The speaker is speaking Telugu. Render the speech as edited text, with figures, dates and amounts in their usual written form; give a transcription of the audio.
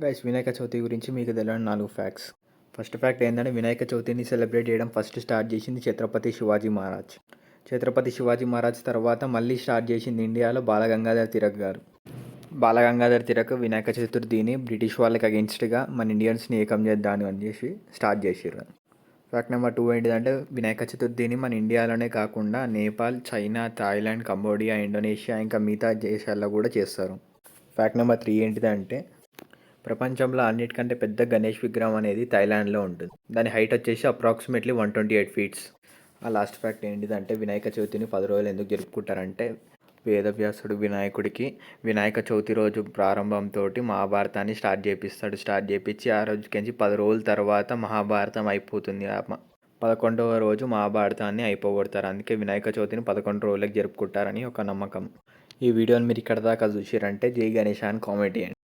గైస్, వినాయక చవితి గురించి మీకు తెలియని 4 ఫ్యాక్ట్స్. ఫస్ట్ ఫ్యాక్ట్ ఏంటంటే, వినాయక చవితిని సెలబ్రేట్ చేయడం ఫస్ట్ స్టార్ట్ చేసింది ఛత్రపతి శివాజీ మహారాజ్. ఛత్రపతి శివాజీ మహారాజ్ తర్వాత మళ్ళీ స్టార్ట్ చేసింది ఇండియాలో బాలగంగాధర్ తిలక్ గారు. బాలగంగాధర్ తిలక్ వినాయక చతుర్థిని బ్రిటిష్ వాళ్ళకి అగెన్స్ట్గా మన ఇండియన్స్ని ఏకం చేద్దాను అని చేసి స్టార్ట్ చేసిర్రు. ఫ్యాక్ట్ నెంబర్ 2 ఏంటిదంటే, వినాయక చతుర్థిని మన ఇండియాలోనే కాకుండా Nepal, China, Thailand, Cambodia, Indonesia ఇంకా మిగతా దేశాల్లో కూడా చేస్తారు. ఫ్యాక్ట్ నెంబర్ 3 ఏంటిదంటే, ప్రపంచంలో అన్నిటికంటే పెద్ద గణేష్ విగ్రహం అనేది థాయిలాండ్లో ఉంటుంది. దాని హైట్ వచ్చేసి అప్రాక్సిమేట్లీ 128 ఫీట్స్. ఆ లాస్ట్ ఫ్యాక్ట్ ఏంటిదంటే, వినాయక చవితిని 10 రోజులు ఎందుకు జరుపుకుంటారంటే, వేదవ్యాసుడు వినాయకుడికి వినాయక చవితి రోజు ప్రారంభంతో మహాభారతాన్ని స్టార్ట్ చేపించి ఆ రోజుకించి 10 రోజుల తర్వాత మహాభారతం అయిపోతుంది. 11వ రోజు మహాభారతాన్ని అయిపోగొడతారు. అందుకే వినాయక చవితిని 11 రోజులకు జరుపుకుంటారని ఒక నమ్మకం. ఈ వీడియోని మీరు ఇక్కడ దాకా చూసిరంటే జై గణేష్ అని కామెంట్ చేయండి.